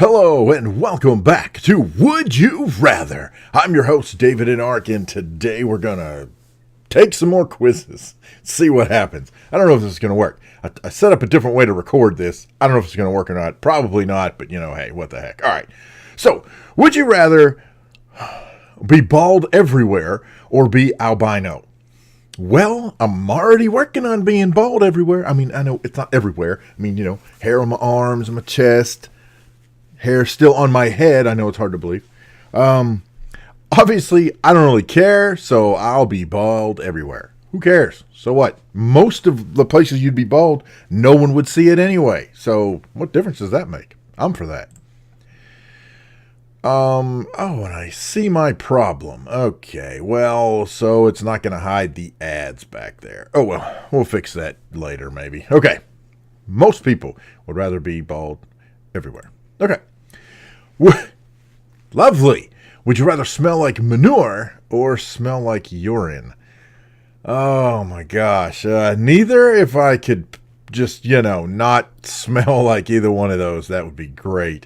Hello and welcome back to Would You Rather? I'm your host, davidinark, and today we're going to take some more quizzes, see what happens. I don't know if this is going to work. I set up a different way to record this. I don't know if it's going to work or not. Probably not, but hey, what the heck. All right. So, would you rather be bald everywhere or be albino? Well, I'm already working on being bald everywhere. I mean, I know it's not everywhere. I mean, hair on my arms and my chest. Hair still on my head. I know it's hard to believe. Obviously, I don't really care, so I'll be bald everywhere. Who cares? So what? Most of the places you'd be bald, no one would see it anyway. So what difference does that make? I'm for that. And I see my problem. Okay, well, so it's not going to hide the ads back there. Oh, well, we'll fix that later, maybe. Okay. Most people would rather be bald everywhere. Okay. Lovely. Would you rather smell like manure or smell like urine? Oh my gosh. Neither. If I could just, not smell like either one of those, that would be great.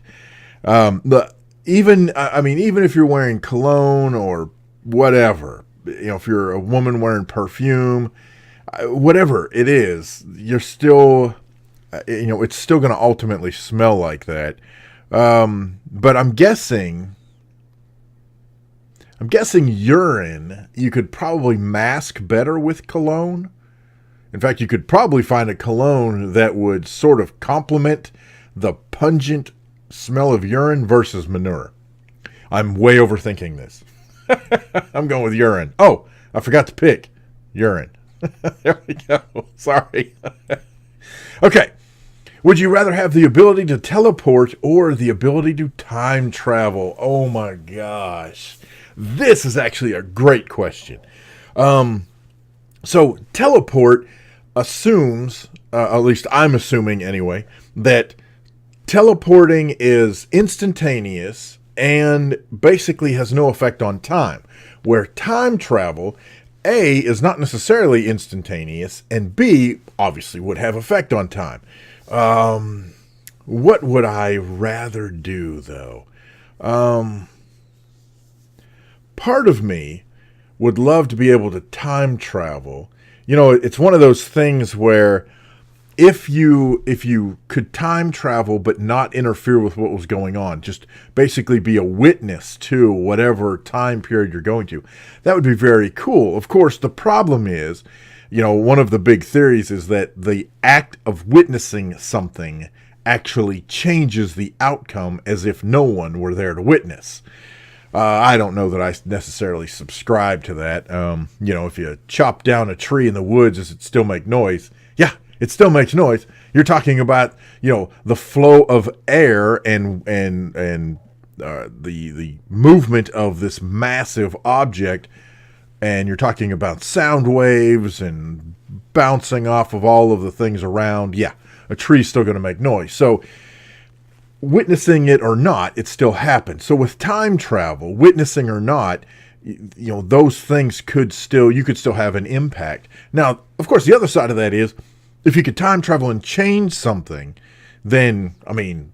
Even if you're wearing cologne or whatever, if you're a woman wearing perfume, whatever it is, you're still, it's still going to ultimately smell like that. But I'm guessing urine you could probably mask better with cologne. In fact, you could probably find a cologne that would sort of complement the pungent smell of urine versus manure. I'm way overthinking this. I'm going with urine. Oh, I forgot to pick urine. There we go. Sorry. Okay. Would you rather have the ability to teleport or the ability to time travel? Oh my gosh. This is actually a great question. So teleport assumes, at least I'm assuming anyway, that teleporting is instantaneous and basically has no effect on time. Where time travel, A, is not necessarily instantaneous, and B, obviously would have effect on time. What would I rather do, though? Part of me would love to be able to time travel. It's one of those things where if you could time travel but not interfere with what was going on, just basically be a witness to whatever time period you're going to, that would be very cool. Of course, the problem is, one of the big theories is that the act of witnessing something actually changes the outcome as if no one were there to witness. I don't know that I necessarily subscribe to that. If you chop down a tree in the woods, does it still make noise? Yeah, it still makes noise. You're talking about, the flow of air and the movement of this massive object. And you're talking about sound waves and bouncing off of all of the things around. Yeah, a tree's still going to make noise. So witnessing it or not, it still happens. So with time travel, witnessing or not, those things you could still have an impact. Now, of course, the other side of that is if you could time travel and change something, then,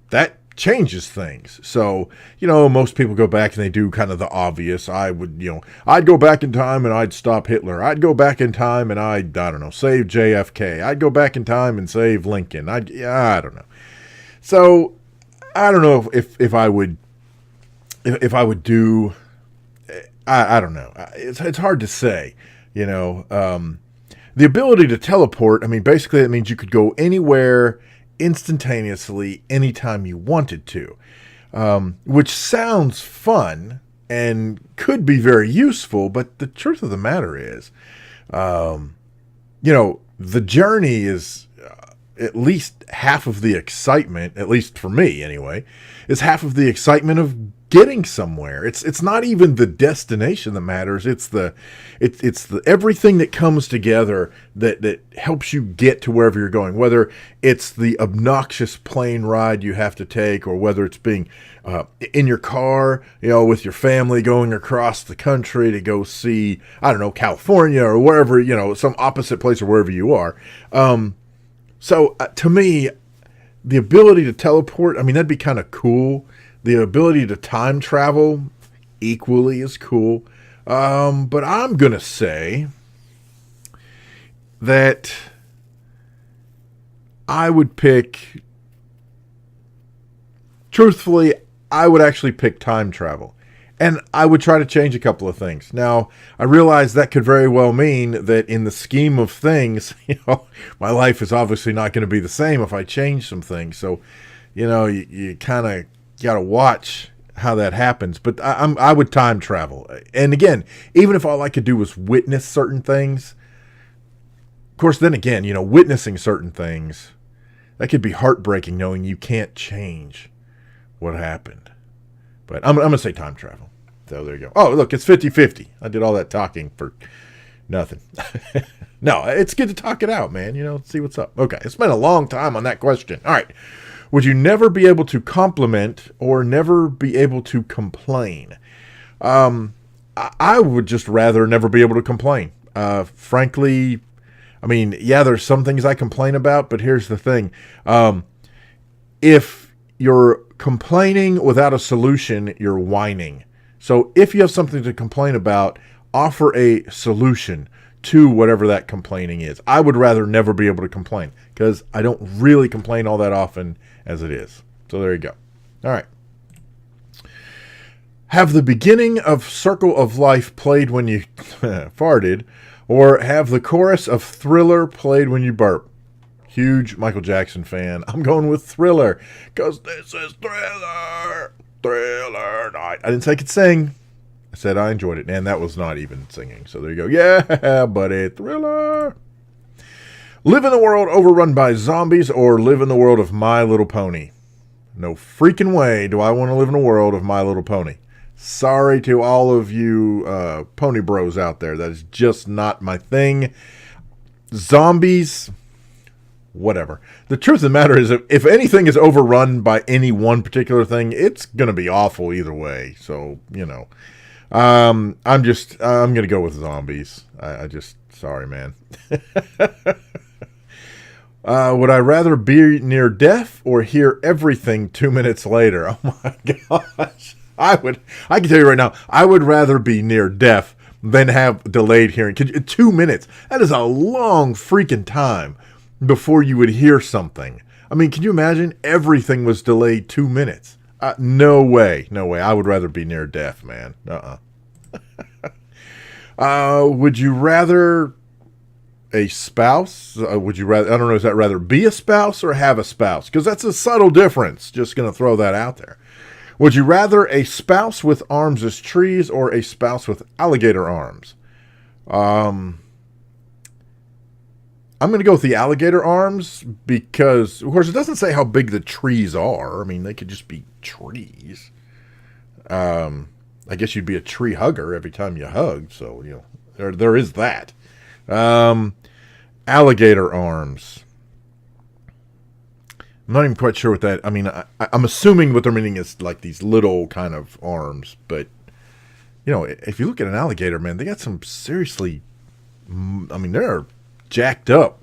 that changes things. So, most people go back and they do kind of the obvious. I'd go back in time and I'd stop Hitler. I'd go back in time and I don't know, save JFK. I'd go back in time and save Lincoln. I don't know. So, I don't know if I would do, I don't know. It's hard to say, the ability to teleport. Basically that means you could go anywhere instantaneously anytime you wanted to, which sounds fun and could be very useful, but the truth of the matter is, the journey is at least half of the excitement, at least for me anyway, is half of the excitement of getting somewhere. It's not even the destination that matters. It's the everything that comes together that helps you get to wherever you're going, whether it's the obnoxious plane ride you have to take, or whether it's being in your car, with your family going across the country to go see, I don't know, California or wherever, some opposite place or wherever you are. So to me, The ability to teleport, I mean, that'd be kind of cool. The ability to time travel, equally as cool. But I'm going to say that I would pick, truthfully, I would actually pick time travel. And I would try to change a couple of things. Now, I realize that could very well mean that in the scheme of things, my life is obviously not going to be the same if I change some things. So, you kind of got to watch how that happens. But I would time travel. And again, even if all I could do was witness certain things, of course, then again, witnessing certain things, that could be heartbreaking knowing you can't change what happened. But I'm going to say time travel. So there you go. Oh, look, it's 50-50. I did all that talking for nothing. No, it's good to talk it out, man. See what's up. Okay, I spent a long time on that question. All right. Would you never be able to compliment or never be able to complain? I would just rather never be able to complain. Frankly, I mean, yeah, there's some things I complain about, but here's the thing. If you're complaining without a solution, you're whining. So if you have something to complain about, offer a solution to whatever that complaining is. I would rather never be able to complain because I don't really complain all that often as it is. So there you go. All right. Have the beginning of Circle of Life played when you farted, or have the chorus of Thriller played when you burp? Huge Michael Jackson fan. I'm going with Thriller because this is Thriller. Thriller night. I didn't say I could sing. I said I enjoyed it. And that was not even singing. So there you go. Yeah, buddy. Thriller. Live in the world overrun by zombies or live in the world of My Little Pony? No freaking way do I want to live in a world of My Little Pony. Sorry to all of you pony bros out there. That is just not my thing. Zombies, whatever. The truth of the matter is, if anything is overrun by any one particular thing, it's going to be awful either way. So, I'm going to go with zombies. Sorry, man. Would I rather be near death or hear everything 2 minutes later? Oh my gosh. I can tell you right now, I would rather be near death than have delayed hearing. 2 minutes. That is a long freaking time before you would hear something. I mean, can you imagine? Everything was delayed 2 minutes. No way. I would rather be near death, man. Would you rather a spouse? Would you rather, I don't know, is that rather be a spouse or have a spouse? Because that's a subtle difference. Just going to throw that out there. Would you rather a spouse with arms as trees or a spouse with alligator arms? I'm going to go with the alligator arms because, of course, it doesn't say how big the trees are. I mean, they could just be trees. I guess you'd be a tree hugger every time you hug. So, there is that. Alligator arms. I'm not even quite sure what that, I mean, I'm assuming what they're meaning is like these little kind of arms. But, if you look at an alligator, man, they got some seriously, I mean, they're jacked up.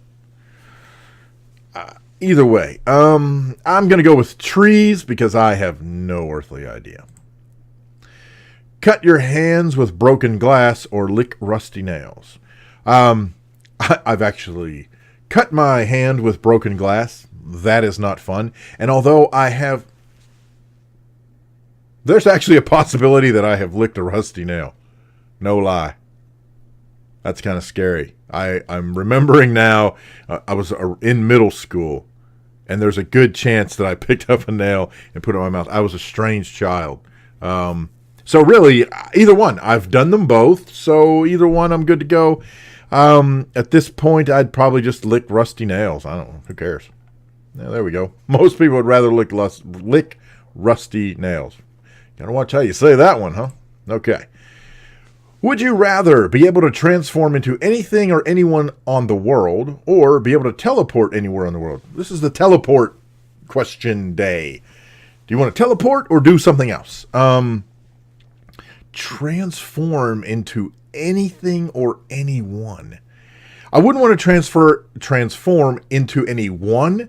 Either way, I'm going to go with trees because I have no earthly idea. Cut your hands with broken glass or lick rusty nails. I've actually cut my hand with broken glass. That is not fun. And although there's actually a possibility that I have licked a rusty nail. No lie. That's kind of scary. I'm remembering now, I was in middle school, and there's a good chance that I picked up a nail and put it in my mouth. I was a strange child. So really, either one. I've done them both, so either one I'm good to go. At this point, I'd probably just lick rusty nails. I don't know. Who cares? Yeah, there we go. Most people would rather lick rusty nails. Gotta watch how you say that one, huh? Okay. Would you rather be able to transform into anything or anyone on the world, or be able to teleport anywhere on the world? This is the teleport question day. Do you want to teleport or do something else? Transform into anything or anyone. I wouldn't want to transform into anyone.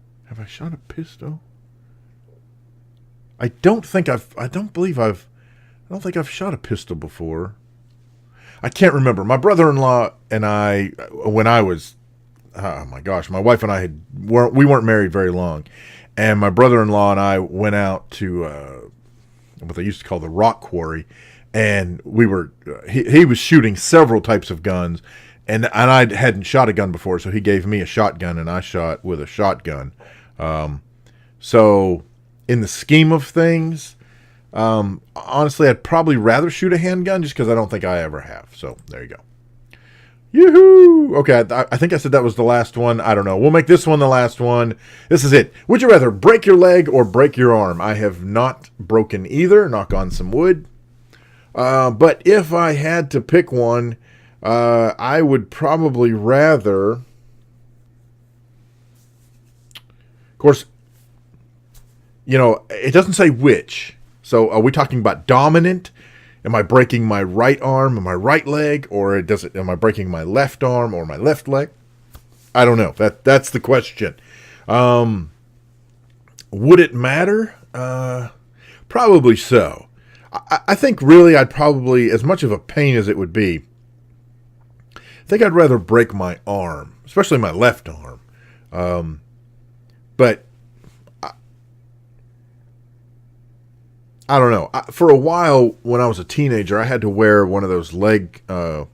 Have I shot a pistol? I don't think I've shot a pistol before. I can't remember. My brother-in-law and I, when I was, oh my gosh, my wife and I we weren't married very long, and my brother-in-law and I went out to what they used to call the rock quarry, and we were he was shooting several types of guns, and I hadn't shot a gun before, so he gave me a shotgun, and I shot with a shotgun. So in the scheme of things, honestly, I'd probably rather shoot a handgun just because I don't think I ever have. So there you go. Yoo-hoo! Okay, I think I said that was the last one. I don't know. We'll make this one the last one. This is it. Would you rather break your leg or break your arm? I have not broken either. Knock on some wood. But if I had to pick one, I would probably rather... Of course, you know, it doesn't say which. So are we talking about dominant? Am I breaking my right arm or my right leg? Or am I breaking my left arm or my left leg? I don't know. That's the question. Would it matter? Probably so. I think really I'd probably, as much of a pain as it would be, I think I'd rather break my arm, especially my left arm. But I don't know. For a while, when I was a teenager, I had to wear one of those leg... well,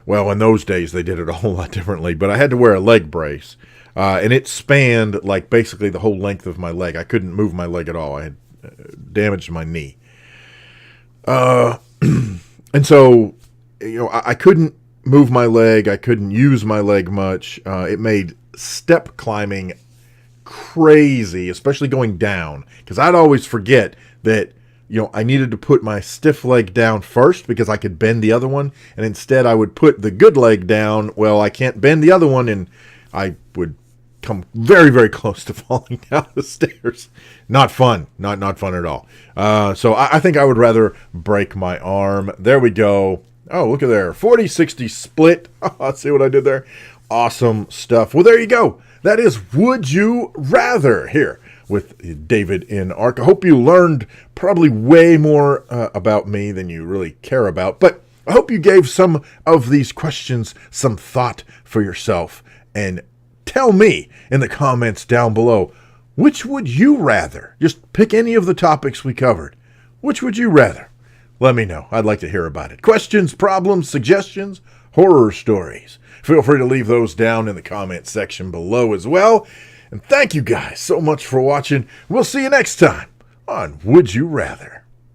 in those days, they did it a whole lot differently, but I had to wear a leg brace. And it spanned, like, basically the whole length of my leg. I couldn't move my leg at all. I had damaged my knee. And so, you know, I couldn't move my leg. I couldn't use my leg much. It made step climbing crazy, especially going down, because I'd always forget that, you know, I needed to put my stiff leg down first because I could bend the other one, and instead I would put the good leg down. Well, I can't bend the other one, and I would come very, very close to falling down the stairs. Not fun. Not fun at all. So I think I would rather break my arm. There we go. Oh, look at there. 40-60 split. Let's see what I did there. Awesome stuff. Well, there you go. That is Would You Rather here with davidinark. I hope you learned probably way more about me than you really care about, but I hope you gave some of these questions some thought for yourself, and tell me in the comments down below, which would you rather? Just pick any of the topics we covered. Which would you rather? Let me know. I'd like to hear about it. Questions, problems, suggestions, horror stories. Feel free to leave those down in the comment section below as well. And thank you guys so much for watching. We'll see you next time on Would You Rather.